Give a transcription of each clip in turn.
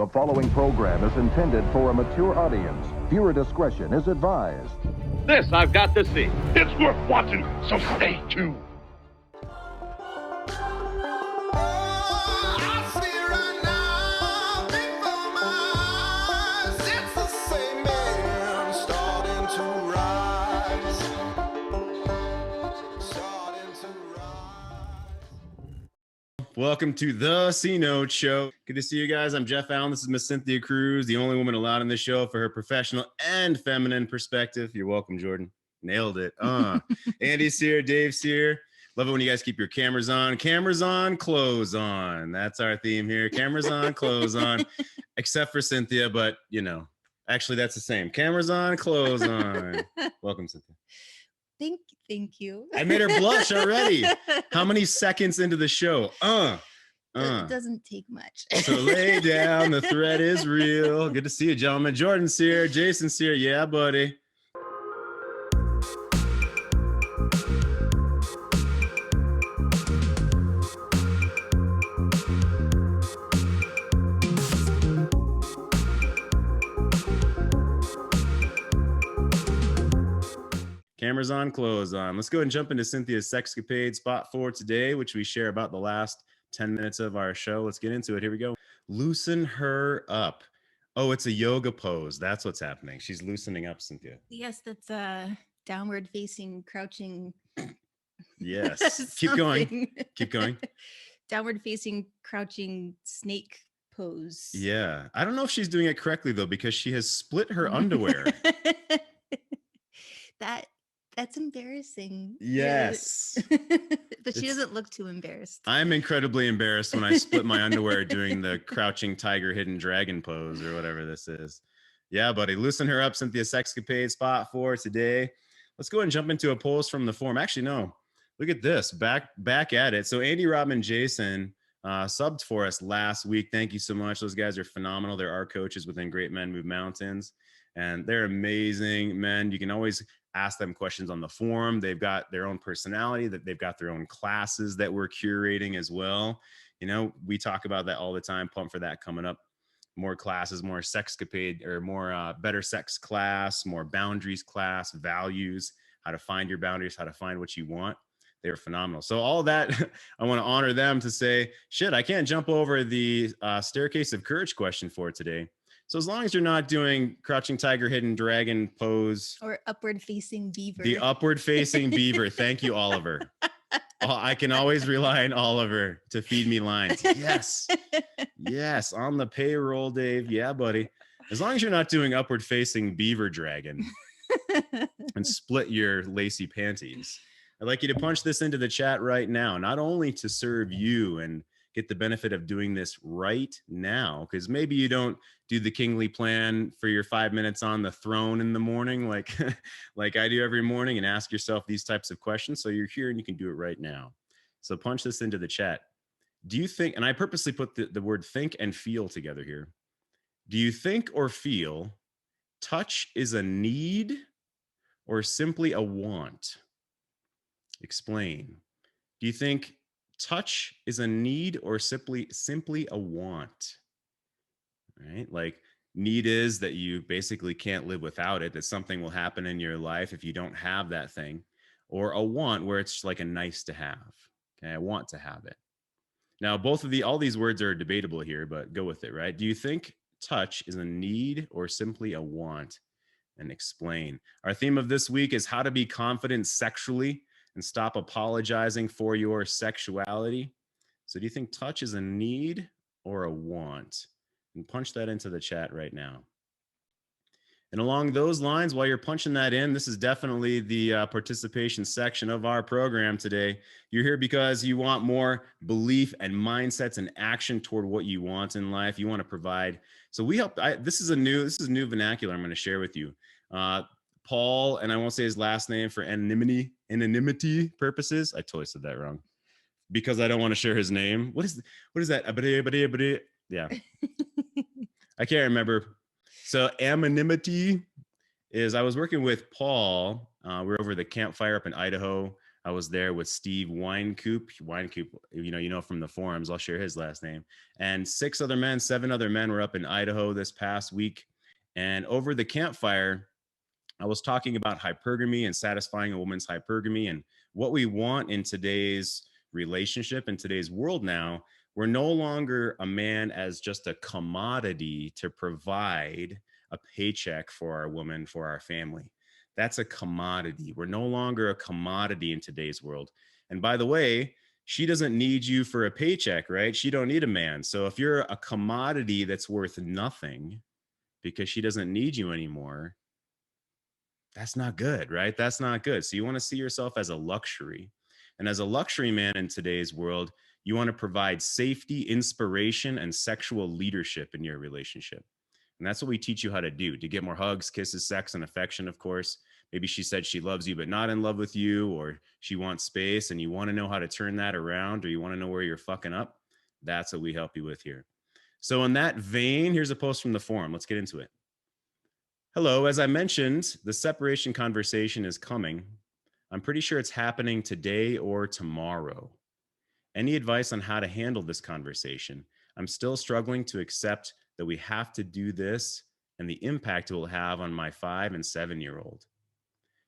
The following program is intended for a mature audience. Viewer discretion is advised. This I've got to see. It's worth watching, so stay tuned. Welcome to the C-Note Show. Good to see you guys. I'm Jeff Allen. This is Miss Cynthia Kruse, the only woman allowed on this show for her professional and feminine perspective. You're welcome, Jordan. Nailed it. Andy's here. Dave's here. Love it when you guys keep your cameras on. Cameras on, clothes on. That's our theme here. Cameras on, clothes on. Except for Cynthia, but, you know, actually that's the same. Cameras on, clothes on. Welcome, Cynthia. Thank you. I made her blush already. How many seconds into the show? It doesn't take much. So lay down. The threat is real. Good to see you, gentlemen. Jordan's here. Jason's here. Yeah, buddy. Cameras on, clothes on. Let's go ahead and jump into Cynthia's Sexcapade spot for today, which we share about the last 10 minutes of our show. Let's get into it. Here we go. Loosen her up. Oh, it's a yoga pose. That's what's happening. She's loosening up, Cynthia. Yes, that's a downward facing crouching. Yes. Keep going. Keep going. Downward facing crouching snake pose. Yeah. I don't know if she's doing it correctly, though, because she has split her underwear. That's embarrassing. Yes. But she doesn't look too embarrassed. I'm incredibly embarrassed when I split my underwear doing the crouching tiger hidden dragon pose or whatever this is. Yeah, buddy. Loosen her up, Cynthia Sexcapade spot for today. Let's go ahead and jump into a post from the forum. Actually, no. Look at this. Back at it. So Andy, Rob, and Jason subbed for us last week. Thank you so much. Those guys are phenomenal. They're our coaches within Great Men Move Mountains. And they're amazing men. You can always ask them questions on the forum. They've got their own personality, that they've got their own classes that we're curating as well. You know, we talk about that all the time. Pumped for that coming up. More classes, more Sexcapade, or more better sex class, more boundaries class, values, how to find your boundaries, how to find what you want. They're phenomenal. So all that, I want to honor them to say, shit, I can't jump over the staircase of courage question for today. So as long as you're not doing crouching tiger, hidden dragon pose. Or upward facing beaver. The upward facing beaver. Thank you, Oliver. I can always rely on Oliver to feed me lines. Yes. Yes. On the payroll, Dave. Yeah, buddy. As long as you're not doing upward facing beaver dragon and split your lacy panties. I'd like you to punch this into the chat right now, not only to serve you and get the benefit of doing this right now, because maybe you don't do the kingly plan for your 5 minutes on the throne in the morning like like I do every morning, and ask yourself these types of questions. So you're here and you can do it right now. So punch this into the chat. Do you think, and I purposely put the word think and feel together here. Do you think or feel touch is a need or simply a want? Explain. Do you think touch is a need or simply a want? Right? Like, need is that you basically can't live without it, that something will happen in your life if you don't have that thing, or a want where it's like a nice to have. Okay, I want to have it. Now, all these words are debatable here, but go with it, right? Do you think touch is a need or simply a want? And explain. Our theme of this week is how to be confident sexually and stop apologizing for your sexuality. So do you think touch is a need or a want? And punch that into the chat right now. And along those lines, while you're punching that in, this is definitely the participation section of our program today. You're here because you want more belief and mindsets and action toward what you want in life. You want to provide. So we help. This is new vernacular I'm going to share with you. Paul, and I won't say his last name for anonymity purposes. I totally said that wrong because I don't want to share his name. What is that? Yeah. I can't remember. So anonymity is, I was working with Paul. We were over the campfire up in Idaho. I was there with Steve Winecoop, from the forums. I'll share his last name. And 7 other men were up in Idaho this past week. And over the campfire, I was talking about hypergamy and satisfying a woman's hypergamy and what we want in today's relationship, in today's world now. We're no longer a man as just a commodity to provide a paycheck for our woman, for our family. That's a commodity. We're no longer a commodity in today's world. And by the way, she doesn't need you for a paycheck, right? She don't need a man. So if you're a commodity that's worth nothing because she doesn't need you anymore, that's not good, right? That's not good. So you want to see yourself as a luxury. And as a luxury man in today's world, you want to provide safety, inspiration, and sexual leadership in your relationship. And that's what we teach you how to do, to get more hugs, kisses, sex, and affection, of course. Maybe she said she loves you, but not in love with you, or she wants space and you want to know how to turn that around, or you want to know where you're fucking up. That's what we help you with here. So in that vein, here's a post from the forum. Let's get into it. Hello, as I mentioned, the separation conversation is coming. I'm pretty sure it's happening today or tomorrow. Any advice on how to handle this conversation? I'm still struggling to accept that we have to do this and the impact it will have on my 5 and 7-year-old.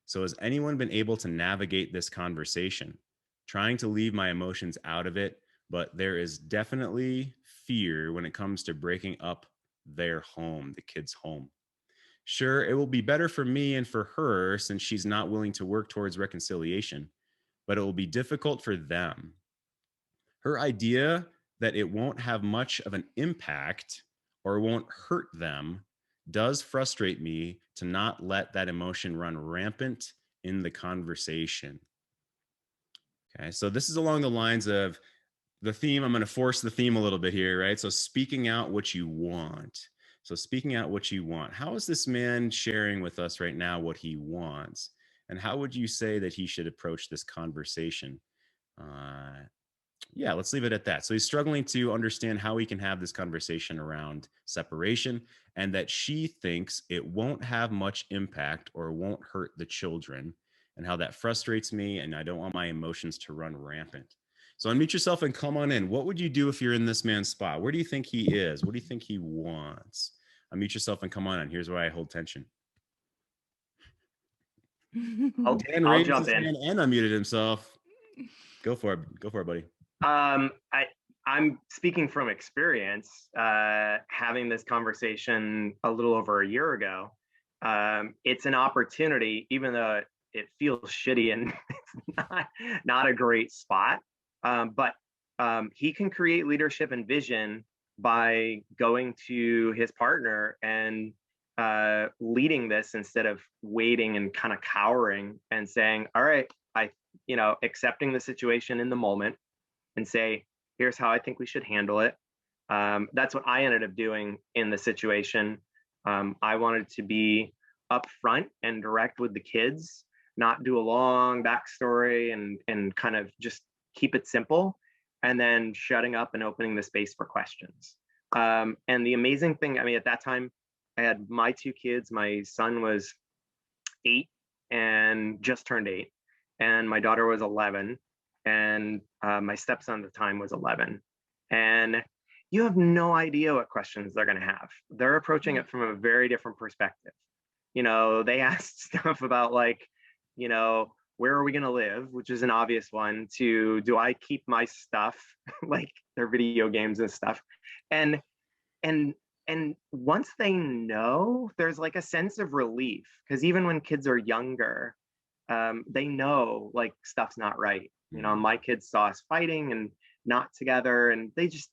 So has anyone been able to navigate this conversation? Trying to leave my emotions out of it, but there is definitely fear when it comes to breaking up their home, the kid's home. Sure, it will be better for me and for her since she's not willing to work towards reconciliation, but it will be difficult for them. Her idea that it won't have much of an impact or won't hurt them does frustrate me to not let that emotion run rampant in the conversation. Okay, so this is along the lines of the theme. I'm going to force the theme a little bit here, right? So speaking out what you want. So speaking out what you want. How is this man sharing with us right now what he wants? And how would you say that he should approach this conversation? Yeah, let's leave it at that. So he's struggling to understand how he can have this conversation around separation, and that she thinks it won't have much impact or won't hurt the children, and how that frustrates me, and I don't want my emotions to run rampant. So unmute yourself and come on in. What would you do if you're in this man's spot? Where do you think he is? What do you think he wants? Unmute yourself and come on in. Here's where I hold tension. I'll Dan jump in and unmuted himself. Go for it. Go for it, buddy. I'm speaking from experience, having this conversation a little over a year ago. It's an opportunity, even though it feels shitty and it's not a great spot. But he can create leadership and vision by going to his partner and leading this instead of waiting and kind of cowering and saying, all right, accepting the situation in the moment and say, here's how I think we should handle it. That's what I ended up doing in the situation. I wanted to be upfront and direct with the kids, not do a long backstory and kind of just keep it simple, and then shutting up and opening the space for questions. And the amazing thing, at that time, I had my 2 kids. My son was 8 and just turned 8, and my daughter was 11. And my stepson at the time was 11. And you have no idea what questions they're going to have. They're approaching it from a very different perspective. They asked stuff about where are we going to live, which is an obvious one, to do I keep my stuff, like their video games and stuff. And once they know, there's like a sense of relief, because even when kids are younger, they know like stuff's not right. My kids saw us fighting and not together, and they just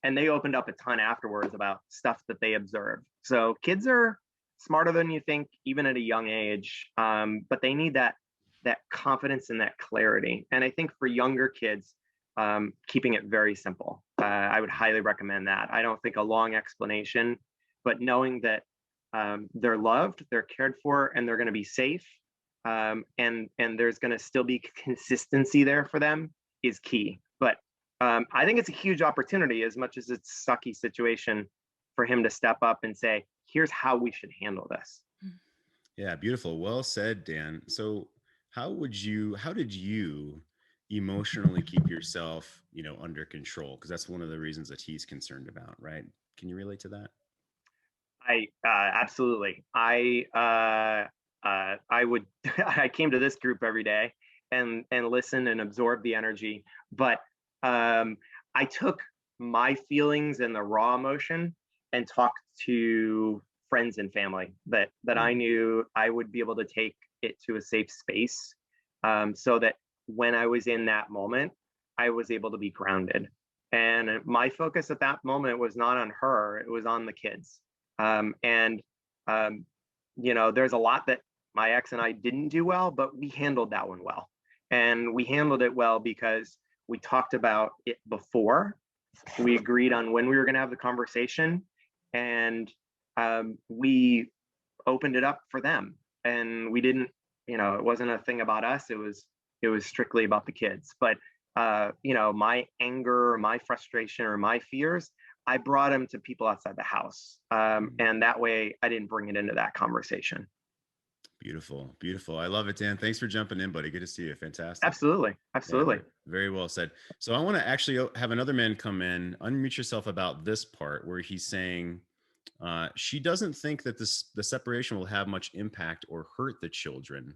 and they opened up a ton afterwards about stuff that they observed. So kids are smarter than you think, even at a young age, but they need that confidence and that clarity. And I think for younger kids, keeping it very simple, I would highly recommend that. I don't think a long explanation, but knowing that they're loved, they're cared for, and they're going to be safe. And there's going to still be consistency there for them is key. But I think it's a huge opportunity, as much as it's a sucky situation, for him to step up and say, here's how we should handle this. Yeah, beautiful. Well said, Dan. So how did you emotionally keep yourself, under control? Because that's one of the reasons that he's concerned about, right? Can you relate to that? I absolutely. I would I came to this group every day and listen and absorb the energy, but I took my feelings and the raw emotion and talked to friends and family that I knew I would be able to take it to a safe space, so that when I was in that moment, I was able to be grounded. And my focus at that moment was not on her; it was on the kids. And there's a lot that my ex and I didn't do well, but we handled that one well. And we handled it well because we talked about it before. We agreed on when we were going to have the conversation, and we opened it up for them. And we didn't, it wasn't a thing about us. It was strictly about the kids. But my anger, my frustration, or my fears, I brought them to people outside the house. And that way I didn't bring it into that conversation. Beautiful. Beautiful. I love it, Dan. Thanks for jumping in, buddy. Good to see you. Fantastic. Absolutely. Absolutely. Yeah, very well said. So I want to actually have another man come in, unmute yourself about this part where he's saying she doesn't think that the separation will have much impact or hurt the children.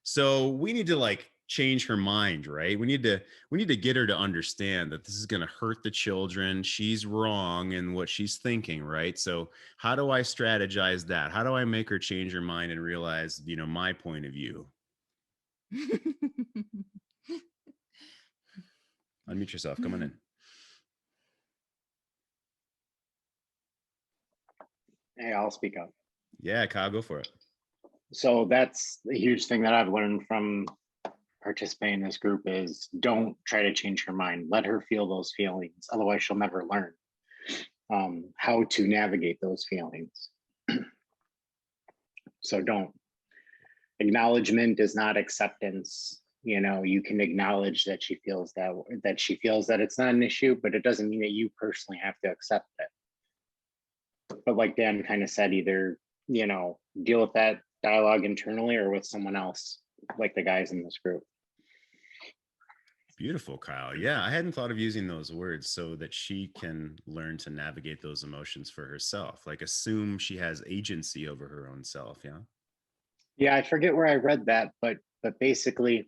So we need to change her mind, right? We need to get her to understand that this is going to hurt the children. She's wrong in what she's thinking, right? So how do I strategize that? How do I make her change her mind and realize, my point of view? Unmute yourself. Come on in. Hey, I'll speak up. Yeah, Kyle, go for it. So that's a huge thing that I've learned from participating in this group is don't try to change her mind. Let her feel those feelings. Otherwise, she'll never learn how to navigate those feelings. So don't. Acknowledgement is not acceptance. You can acknowledge that she feels that it's not an issue, but it doesn't mean that you personally have to accept it. But like Dan kind of said, either, deal with that dialogue internally or with someone else, like the guys in this group. Beautiful, Kyle. Yeah, I hadn't thought of using those words so that she can learn to navigate those emotions for herself. Assume she has agency over her own self. Yeah. Yeah, I forget where I read that, but basically,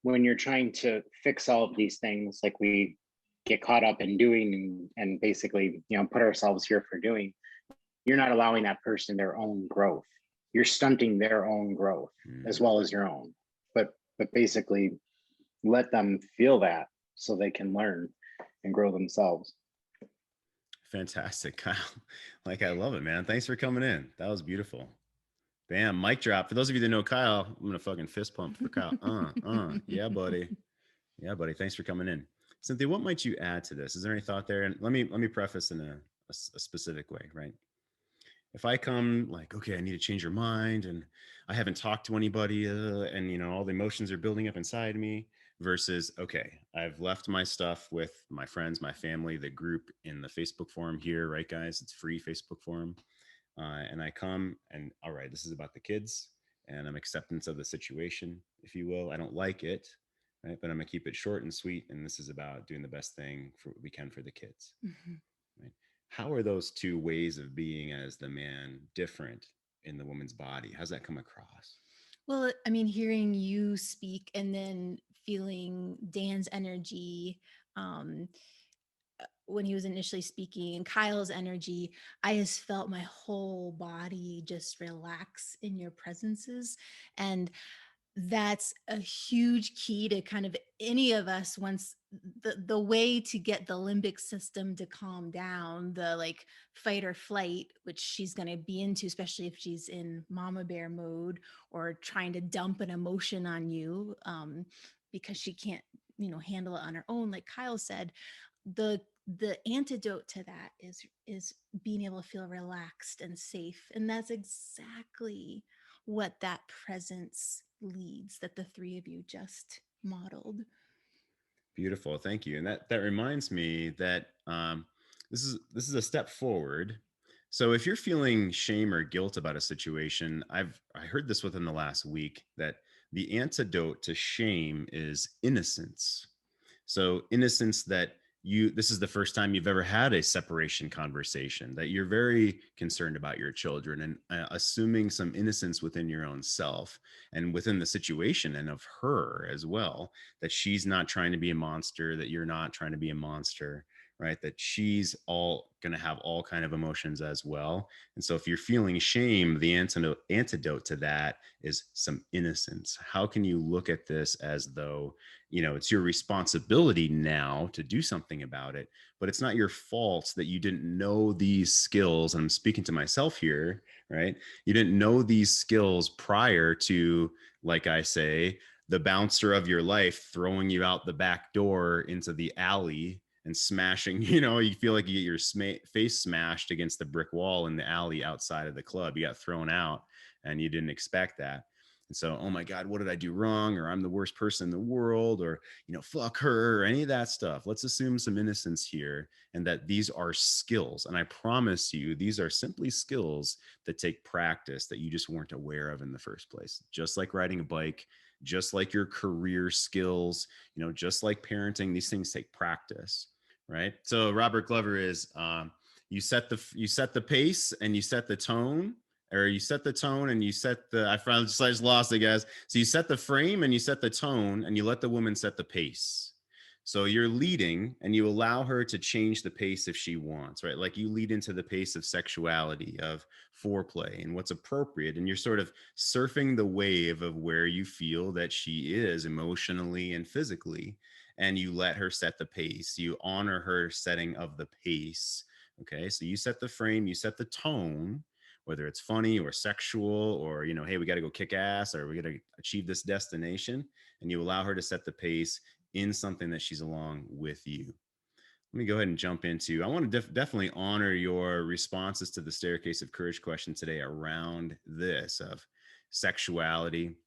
when you're trying to fix all of these things, like we get caught up in doing and basically, put ourselves here for doing, you're not allowing that person their own growth. You're stunting their own growth as well as your own. But basically, let them feel that so they can learn and grow themselves. Fantastic, Kyle. I love it, man. Thanks for coming in. That was beautiful. Bam, mic drop. For those of you that know Kyle, I'm gonna fucking fist pump for Kyle. Yeah, buddy. Yeah, buddy. Thanks for coming in. Cynthia, what might you add to this? Is there any thought there? And let me preface in a specific way, right? If I come okay, I need to change your mind, and I haven't talked to anybody, and all the emotions are building up inside me, versus okay, I've left my stuff with my friends, my family, the group in the Facebook forum here, right, guys? It's free Facebook forum. And I come and all right, this is about the kids, and I'm acceptance of the situation, if you will. I don't like it, right? But I'm gonna keep it short and sweet. And this is about doing the best thing for what we can for the kids. Mm-hmm. Right? How are those two ways of being as the man different in the woman's body? How's that come across? Well, I mean, hearing you speak and then feeling Dan's energy, when he was initially speaking, and Kyle's energy, I just felt my whole body just relax in your presences. And that's a huge key to kind of any of us. Once the way to get the limbic system to calm down, the fight or flight, which she's going to be into, especially if she's in mama bear mode or trying to dump an emotion on you, because she can't handle it on her own, like Kyle said. The antidote to that is being able to feel relaxed and safe. And that's exactly what that presence leads that the three of you just modeled. Beautiful. Thank you. And that reminds me that this is a step forward. So if you're feeling shame or guilt about a situation, I heard this within the last week, that the antidote to shame is innocence. So innocence that this is the first time you've ever had a separation conversation, that you're very concerned about your children, and assuming some innocence within your own self and within the situation, and of her as well, that she's not trying to be a monster, that you're not trying to be a monster, right? That she's all going to have all kind of emotions as well. And so if you're feeling shame, the antidote to that is some innocence. How can you look at this as though, it's your responsibility now to do something about it, but it's not your fault that you didn't know these skills. And I'm speaking to myself here, right? You didn't know these skills prior to, like I say, the bouncer of your life throwing you out the back door into the alley and smashing, you feel like you get your face smashed against the brick wall in the alley outside of the club. You got thrown out and you didn't expect that. And so, oh my God, what did I do wrong? Or I'm the worst person in the world, or, fuck her, or any of that stuff. Let's assume some innocence here, and that these are skills. And I promise you, these are simply skills that take practice that you just weren't aware of in the first place. Just like riding a bike, just like your career skills, just like parenting, these things take practice, right? So Robert Glover is, you set the pace and you set the tone, or you set the tone and you set the, I just lost it, guys. So you set the frame and you set the tone, and you let the woman set the pace. So you're leading and you allow her to change the pace if she wants, right? Like you lead into the pace of sexuality, of foreplay, and what's appropriate. And you're sort of surfing the wave of where you feel that she is emotionally and physically. And you let her set the pace. You honor her setting of the pace. Okay. So you set the frame, you set the tone, whether it's funny or sexual, or, hey, we got to go kick ass, or we got to achieve this destination. And you allow her to set the pace in something that she's along with you. Let me go ahead and jump into, I want to definitely honor your responses to the Staircase of Courage question today around this of sexuality.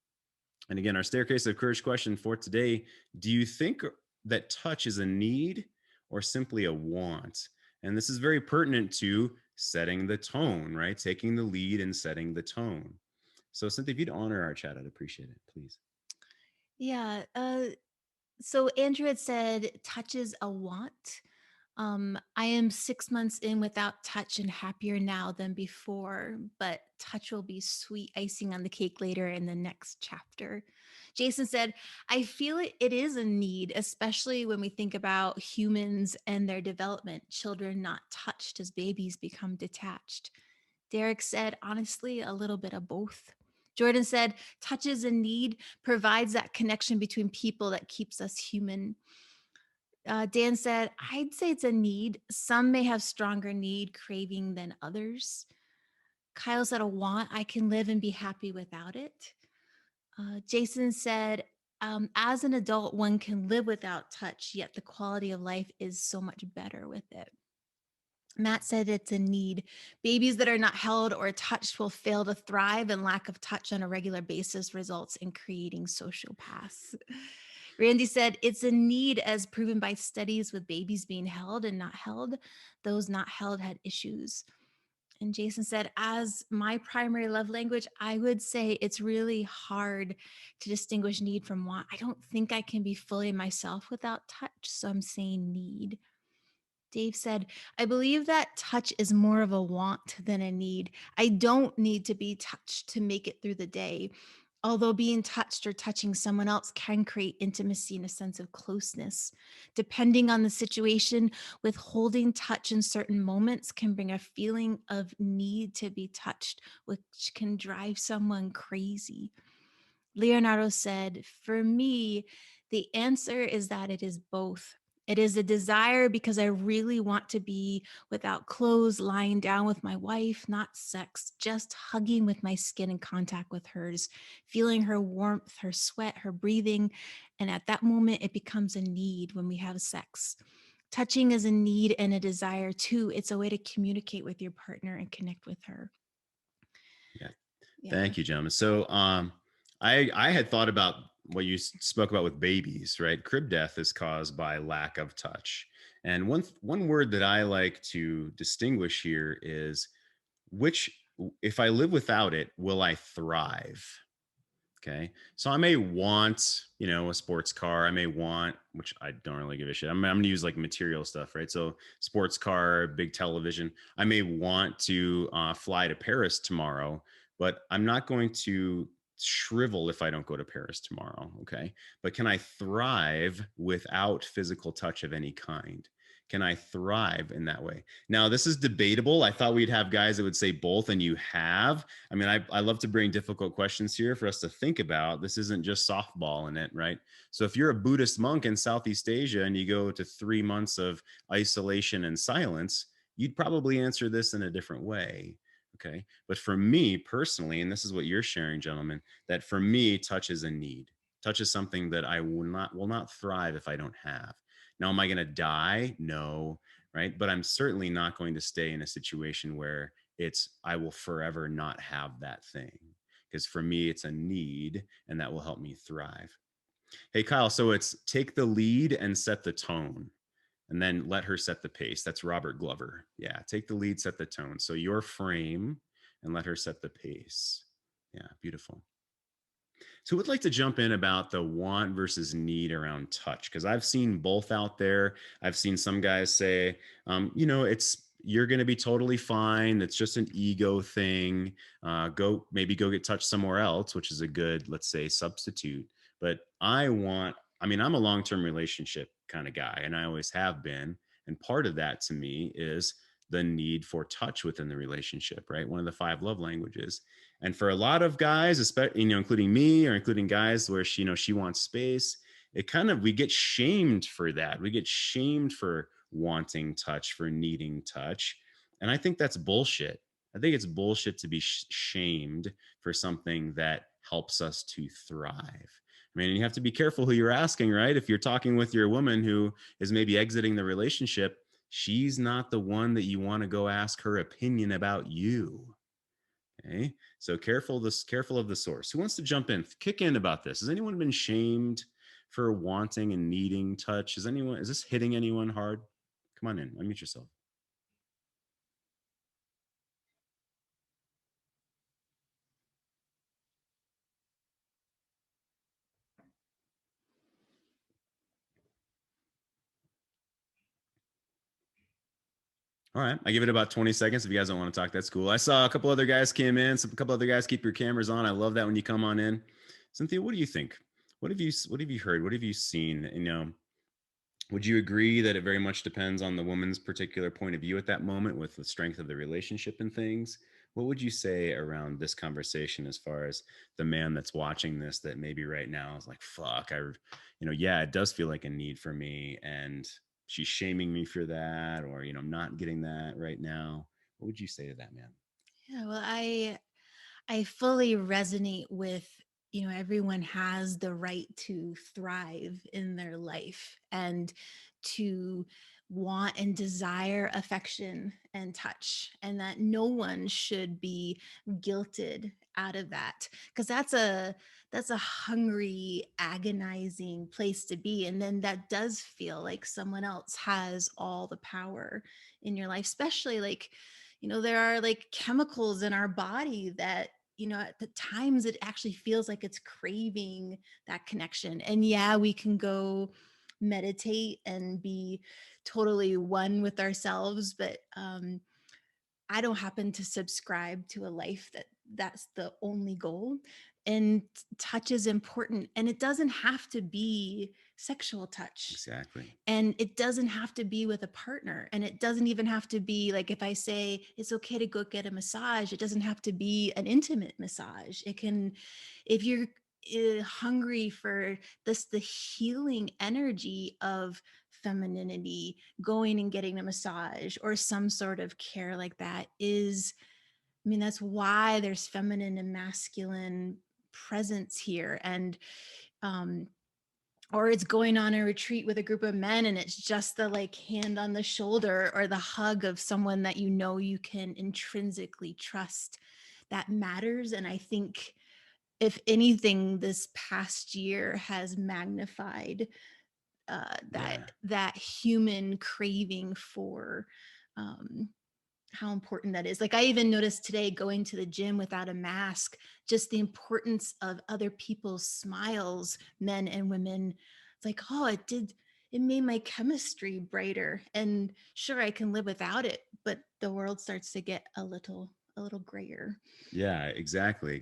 And again, our Staircase of Courage question for today: do you think that touch is a need or simply a want? And this is very pertinent to setting the tone, right? Taking the lead and setting the tone. So Cynthia, if you'd honor our chat, I'd appreciate it, please. Yeah. So Andrew had said touch is a want. I am 6 months in without touch and happier now than before, but touch will be sweet icing on the cake later in the next chapter. Jason said, I feel it is a need, especially when we think about humans and their development, children not touched as babies become detached. Derek said, honestly, a little bit of both. Jordan said, touch is a need, provides that connection between people that keeps us human. Dan said, I'd say it's a need. Some may have stronger need craving than others. Kyle said, a want. I can live and be happy without it. Jason said, as an adult, one can live without touch, yet the quality of life is so much better with it. Matt said it's a need. Babies that are not held or touched will fail to thrive, and lack of touch on a regular basis results in creating sociopaths. Randy said it's a need as proven by studies with babies being held and not held. Those not held had issues. And Jason said, as my primary love language, I would say it's really hard to distinguish need from want. I don't think I can be fully myself without touch, so I'm saying need. Dave said, I believe that touch is more of a want than a need. I don't need to be touched to make it through the day. Although being touched or touching someone else can create intimacy and a sense of closeness. Depending on the situation, withholding touch in certain moments can bring a feeling of need to be touched, which can drive someone crazy. Leonardo said, for me, the answer is that it is both. It is a desire because I really want to be without clothes, lying down with my wife, not sex, just hugging with my skin in contact with hers, feeling her warmth, her sweat, her breathing. And at that moment, it becomes a need when we have sex. Touching is a need and a desire too. It's a way to communicate with your partner and connect with her. Yeah. Thank you, gentlemen. So I had thought about what you spoke about with babies, right? Crib death is caused by lack of touch. And one word that I like to distinguish here is if I live without it, will I thrive? Okay. So I may want, a sports car. I may want, which I don't really give a shit. I'm going to use like material stuff, right? So sports car, big television. I may want to fly to Paris tomorrow, but I'm not going to shrivel if I don't go to Paris tomorrow. Okay. But can I thrive without physical touch of any kind? Can I thrive in that way? Now, this is debatable. I thought we'd have guys that would say both, and you have. I mean, I love to bring difficult questions here for us to think about. This isn't just softball in it, right? So if you're a Buddhist monk in Southeast Asia and you go to 3 months of isolation and silence, you'd probably answer this in a different way. Okay. But for me personally, and this is what you're sharing, gentlemen, that for me, touch is a need. Touch is something that I will not thrive if I don't have. Now, am I going to die? No, right? But I'm certainly not going to stay in a situation where I will forever not have that thing. Because for me, it's a need, and that will help me thrive. Hey, Kyle, so it's take the lead and set the tone, and then let her set the pace. That's Robert Glover. Yeah, take the lead, set the tone. So your frame, and let her set the pace. Yeah, beautiful. So would like to jump in about the want versus need around touch, because I've seen both out there. I've seen some guys say, you're going to be totally fine. It's just an ego thing. Go get touched somewhere else, which is a good, let's say, substitute. But I'm a long-term relationship kind of guy, and I always have been. And part of that to me is the need for touch within the relationship, right? One of the 5 love languages. And for a lot of guys, especially, including me or including guys where she wants space, we get shamed for that. We get shamed for wanting touch, for needing touch. And I think that's bullshit. I think it's bullshit to be shamed for something that helps us to thrive. I mean, you have to be careful who you're asking, right? If you're talking with your woman who is maybe exiting the relationship, she's not the one that you want to go ask her opinion about you. Okay. So careful of the source. Who wants to jump in? Kick in about this. Has anyone been shamed for wanting and needing touch? Is this hitting anyone hard? Come on in. Unmute yourself. All right. I give it about 20 seconds. If you guys don't want to talk, that's cool. I saw a couple other guys came in. A couple other guys, keep your cameras on. I love that when you come on in. Cynthia, what do you think? What have you heard? What have you seen? Would you agree that it very much depends on the woman's particular point of view at that moment with the strength of the relationship and things? What would you say around this conversation as far as the man that's watching this that maybe right now is like, fuck, yeah, it does feel like a need for me and she's shaming me for that, or, I'm not getting that right now. What would you say to that man? Yeah, well, I fully resonate with, everyone has the right to thrive in their life and to want and desire affection and touch, and that no one should be guilted out of that, because that's a hungry, agonizing place to be. And then that does feel like someone else has all the power in your life, especially like, there are like chemicals in our body that, at the times it actually feels like it's craving that connection. And yeah, we can go meditate and be totally one with ourselves, but I don't happen to subscribe to a life that's the only goal. And touch is important, and it doesn't have to be sexual touch. Exactly. And it doesn't have to be with a partner. And it doesn't even have to be like, if I say it's okay to go get a massage, it doesn't have to be an intimate massage. It can, if you're hungry for the healing energy of femininity, going and getting a massage or some sort of care like that is, that's why there's feminine and masculine presence here. And or it's going on a retreat with a group of men and it's just the like hand on the shoulder or the hug of someone that you can intrinsically trust, that matters. And I think if anything, this past year has magnified that human craving for how important that is. Like I even noticed today going to the gym without a mask, just the importance of other people's smiles, men and women. It's like, oh, it made my chemistry brighter. And sure, I can live without it, but the world starts to get a little grayer. Yeah, exactly.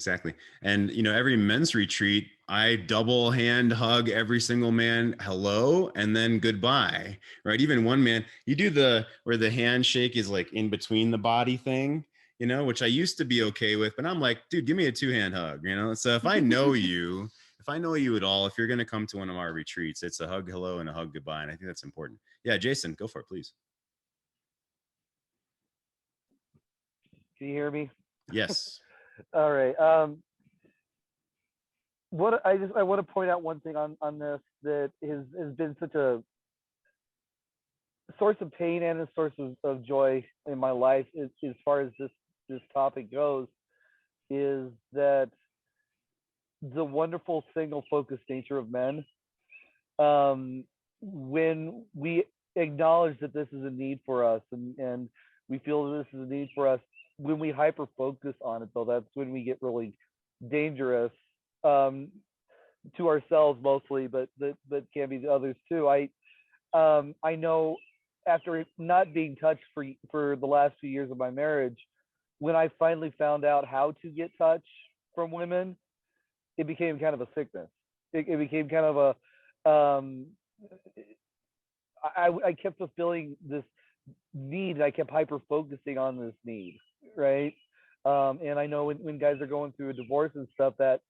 And every men's retreat, I double hand hug every single man, hello, and then goodbye. Right? Even one man, you do where the handshake is like in between the body thing, which I used to be okay with, but I'm like, dude, give me a 2-hand hug, So if I know you, at all, if you're going to come to one of our retreats, it's a hug hello and a hug goodbye. And I think that's important. Yeah, Jason, go for it, please. Can you hear me? Yes. All right. What I want to point out one thing on this that has been such a source of pain and a source of joy in my life as far as this topic goes, is that the wonderful single focused nature of men. When we acknowledge that this is a need for us, and we feel that this is a need for us, when we hyper focus on it, though, that's when we get really dangerous, to ourselves mostly, but can be to others too. I know after not being touched for the last few years of my marriage, when I finally found out how to get touch from women, it became kind of a sickness. It became kind of a I kept fulfilling this need. I kept hyper focusing on this need, right? And I know when guys are going through a divorce and stuff, that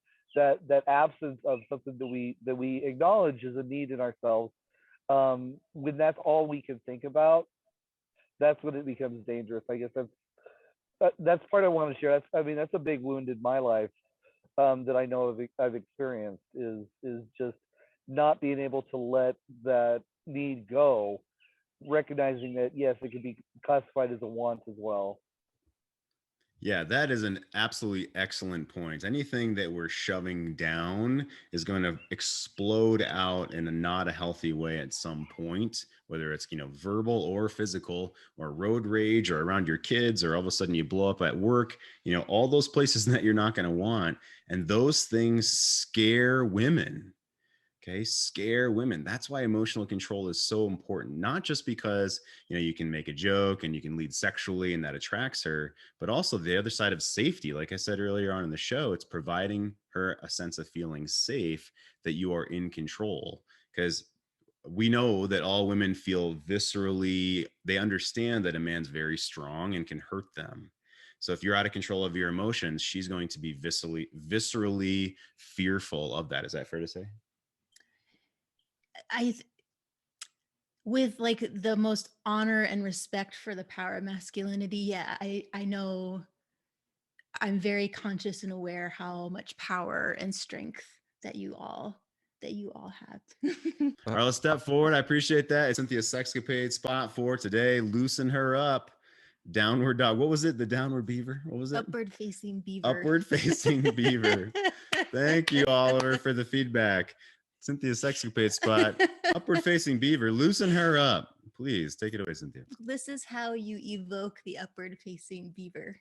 absence of something that we acknowledge as a need in ourselves, when that's all we can think about, that's when it becomes dangerous. I guess that's part I want to share. That's a big wound in my life, that I know I've experienced, is just not being able to let that need go, recognizing that yes, it could be classified as a want as well. Yeah, that is an absolutely excellent point. Anything that we're shoving down is going to explode out in a not a healthy way at some point, whether it's, verbal or physical, or road rage, or around your kids, or all of a sudden you blow up at work, all those places that you're not going to want. And those things scare women. Okay, scare women. That's why emotional control is so important. Not just because, you can make a joke and you can lead sexually and that attracts her, but also the other side of safety. Like I said earlier on in the show, it's providing her a sense of feeling safe, that you are in control. Because we know that all women feel viscerally, they understand that a man's very strong and can hurt them. So if you're out of control of your emotions, she's going to be viscerally fearful of that. Is that fair to say? With like the most honor and respect for the power of masculinity, yeah, I know I'm very conscious and aware how much power and strength that you all have. All right, let's step forward. I appreciate that. It's Cynthia's Sexcapade spot for today. Loosen her up. Downward dog. What was it? The downward beaver? What was it? Upward facing beaver. Upward facing beaver. Thank you, Oliver, for the feedback. Cynthia's Sexcapade spot. Upward facing beaver. Loosen her up. Please take it away, Cynthia. This is how you evoke the upward facing beaver.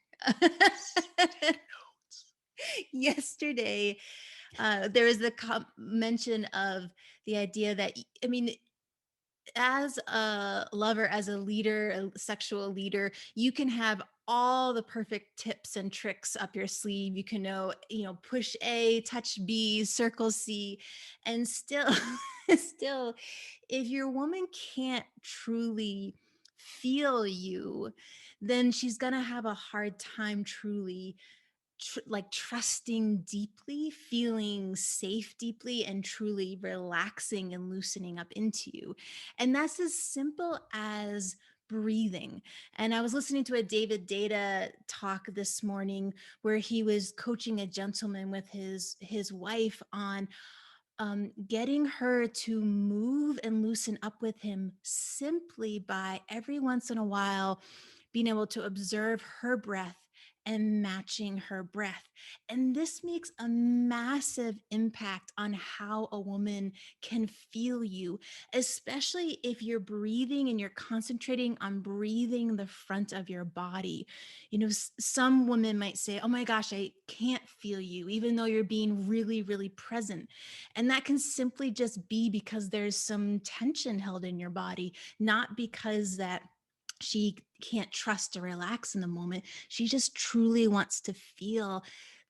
Yesterday, there was the mention of the idea that, as a lover, as a leader, a sexual leader, you can have all the perfect tips and tricks up your sleeve. You can know, push A, touch B, circle C, and still, still, if your woman can't truly feel you, then she's gonna have a hard time truly trusting deeply, feeling safe deeply, and truly relaxing and loosening up into you. And that's as simple as breathing. And I was listening to a David Data talk this morning where he was coaching a gentleman with his wife on getting her to move and loosen up with him simply by every once in a while being able to observe her breath and matching her breath. And this makes a massive impact on how a woman can feel you, especially if you're breathing and you're concentrating on breathing the front of your body. You know, some women might say, oh my gosh, I can't feel you, even though you're being really, really present. And that can simply just be because there's some tension held in your body, not because that she can't trust or relax in the moment. She just truly wants to feel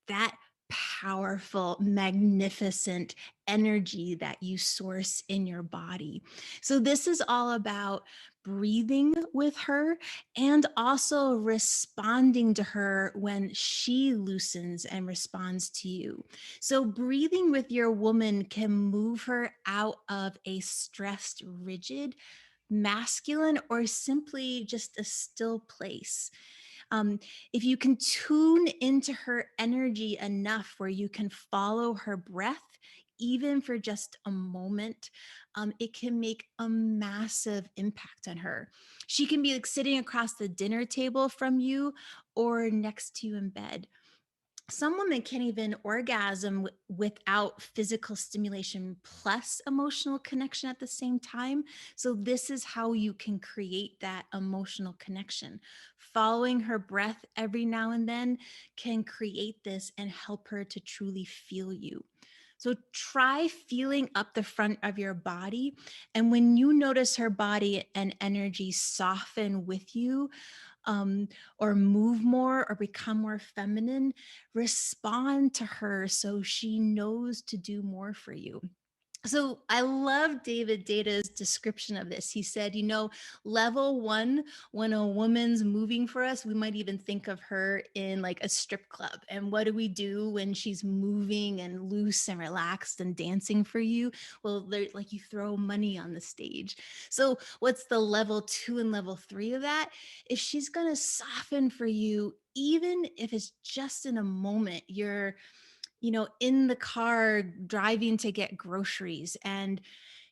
that powerful, magnificent energy that you source in your body. So this is all about breathing with her and also responding to her when she loosens and responds to you. So breathing with your woman can move her out of a stressed, rigid, masculine, or simply just a still place. If you can tune into her energy enough where you can follow her breath, even for just a moment, it can make a massive impact on her. She can be like sitting across the dinner table from you or next to you in bed. Some women can't even orgasm without physical stimulation plus emotional connection at the same time. So this is how you can create that emotional connection. Following her breath every now and then can create this and help her to truly feel you. So try feeling up the front of your body. And when you notice her body and energy soften with you, or move more or become more feminine, respond to her so she knows to do more for you. So I love David Data's description of this. He said, you know, level one, when a woman's moving for us, we might even think of her in like a strip club. And what do we do when she's moving and loose and relaxed and dancing for you? Well, like you throw money on the stage. So what's the level 2 and level 3 of that? If she's going to soften for you, even if it's just in a moment, you're in the car driving to get groceries and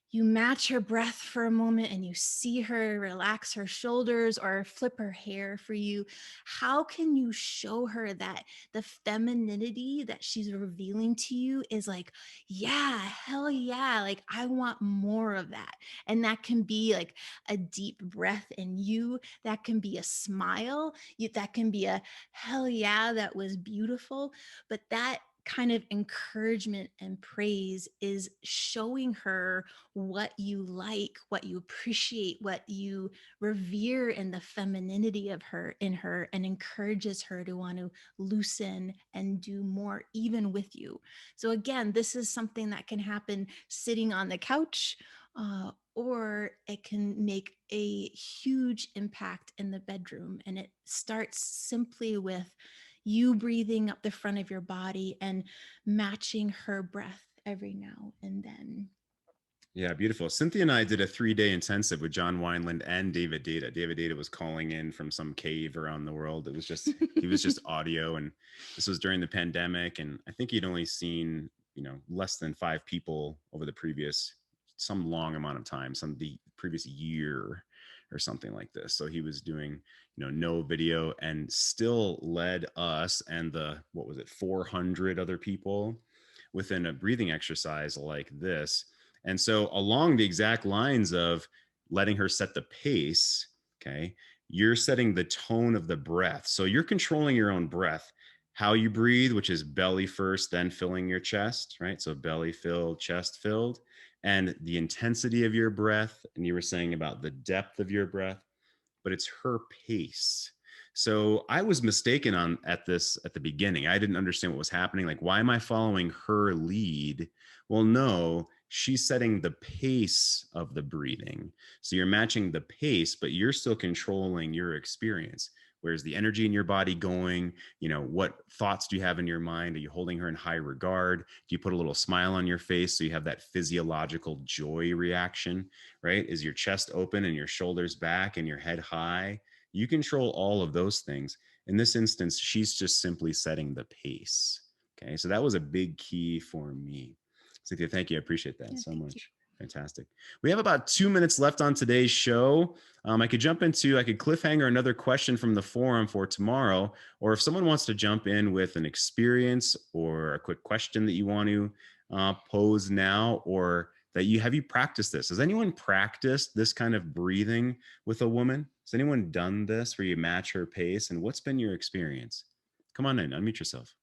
you match her breath for a moment and you see her relax her shoulders or flip her hair for you. How can you show her that the femininity that she's revealing to you is like, yeah, hell yeah, like I want more of that? And that can be like a deep breath in you. That can be a smile. That can be a hell yeah, that was beautiful. But that kind of encouragement and praise is showing her what you like, what you appreciate, what you revere in the femininity of her in her, and encourages her to want to loosen and do more even with you. So again, this is something that can happen sitting on the couch, or it can make a huge impact in the bedroom. And it starts simply with you breathing up the front of your body and matching her breath every now and then. Yeah, beautiful. Cynthia and I did a 3-day intensive with John Wineland and David Data. David Data was calling in from some cave around the world. It was just, he was just audio. And this was during the pandemic. And I think he'd only seen, less than 5 people over some long amount of time, the previous year or something like this. So he was doing, no video and still led us and 400 other people within a breathing exercise like this. And so along the exact lines of letting her set the pace, okay, you're setting the tone of the breath. So you're controlling your own breath, how you breathe, which is belly first, then filling your chest, right? So belly filled, chest filled, and the intensity of your breath. And you were saying about the depth of your breath, but it's her pace. So I was mistaken at the beginning. I didn't understand what was happening. Like, why am I following her lead? Well, no, she's setting the pace of the breathing. So you're matching the pace, but you're still controlling your experience. Where's the energy in your body going? What thoughts do you have in your mind? Are you holding her in high regard? Do you put a little smile on your face so you have that physiological joy reaction, right? Is your chest open and your shoulders back and your head high? You control all of those things. In this instance, she's just simply setting the pace. Okay, so that was a big key for me. Cynthia, thank you. I appreciate that so much. You. Fantastic. We have about 2 minutes left on today's show. I could cliffhanger another question from the forum for tomorrow, or if someone wants to jump in with an experience or a quick question that you want to pose now, or that have you practiced this? Has anyone practiced this kind of breathing with a woman? Has anyone done this where you match her pace? And what's been your experience? Come on in, unmute yourself.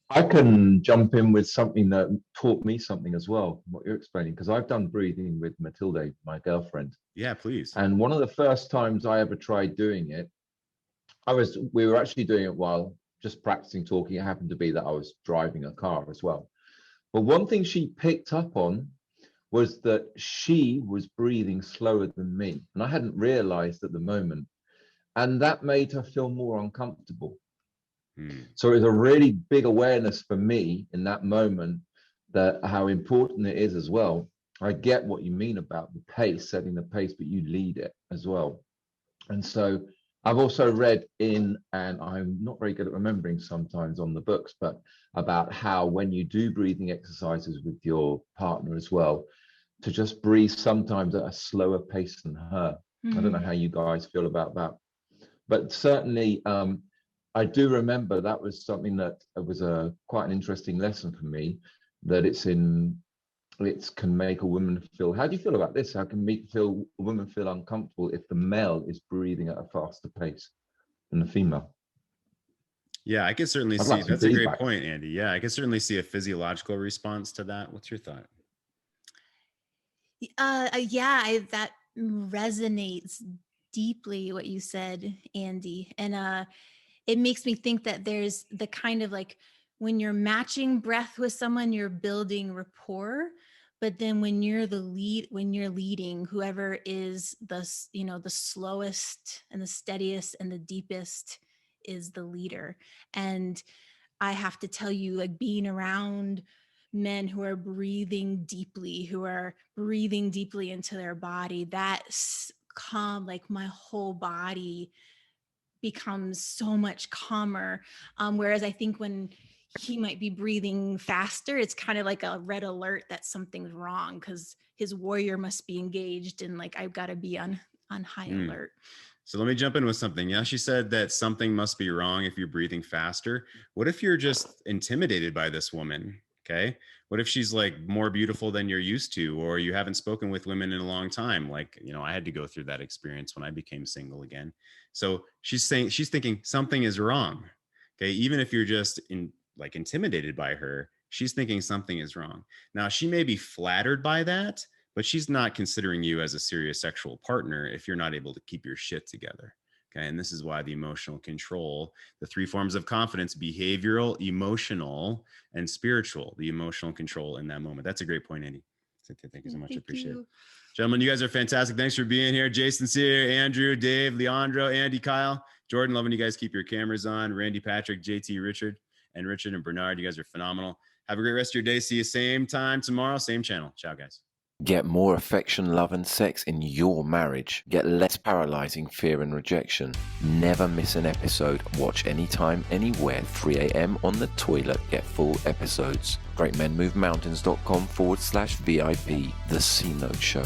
I can jump in with something that taught me something as well, what you're explaining, because I've done breathing with Matilde, my girlfriend. Yeah, please. And one of the first times I ever tried doing it, we were actually doing it while just practicing talking. It happened to be that I was driving a car as well. But one thing she picked up on was that she was breathing slower than me. And I hadn't realized at the moment. And that made her feel more uncomfortable. So it was a really big awareness for me in that moment that how important it is as well. I get what you mean about the pace, setting the pace, but you lead it as well. And so I've also read and I'm not very good at remembering sometimes on the books, but about how when you do breathing exercises with your partner as well, to just breathe sometimes at a slower pace than her. I don't know how you guys feel about that, but certainly, I do remember that was something that was quite an interesting lesson for me, that it can make a woman feel. How do you feel about this? How can a woman feel uncomfortable if the male is breathing at a faster pace than the female? Yeah, I can certainly see. That's a great point, Andy. Yeah, I can certainly see a physiological response to that. What's your thought? That resonates deeply what you said, Andy, and it makes me think that there's the kind of like when you're matching breath with someone, you're building rapport. But then when you're leading, whoever is the slowest and the steadiest and the deepest is the leader. And I have to tell you, like, being around men who are breathing deeply into their body, that's calm, like my whole body becomes so much calmer. Whereas I think when he might be breathing faster, it's kind of like a red alert that something's wrong because his warrior must be engaged and like I've got to be on high alert. So let me jump in with something. Yeah, she said that something must be wrong if you're breathing faster. What if you're just intimidated by this woman? Okay. What if she's like more beautiful than you're used to, or you haven't spoken with women in a long time? Like, I had to go through that experience when I became single again. So she's thinking something is wrong. Okay. Even if you're just intimidated by her, she's thinking something is wrong. Now she may be flattered by that, but she's not considering you as a serious sexual partner if you're not able to keep your shit together. Okay. And this is why the emotional control, the 3 forms of confidence: behavioral, emotional, and spiritual, the emotional control in that moment. That's a great point, Andy. Cynthia, thank you so much. I appreciate it. Gentlemen, you guys are fantastic. Thanks for being here. Jason Sear, Andrew, Dave, Leandro, Andy, Kyle, Jordan, loving you guys. Keep your cameras on. Randy, Patrick, JT, Richard and Bernard, you guys are phenomenal. Have a great rest of your day. See you same time tomorrow, same channel. Ciao, guys. Get more affection, love, and sex in your marriage. Get less paralyzing fear and rejection. Never miss an episode. Watch anytime, anywhere, 3 a.m. on the toilet. Get full episodes. GreatMenMoveMountains.com/VIP. The C Note Show.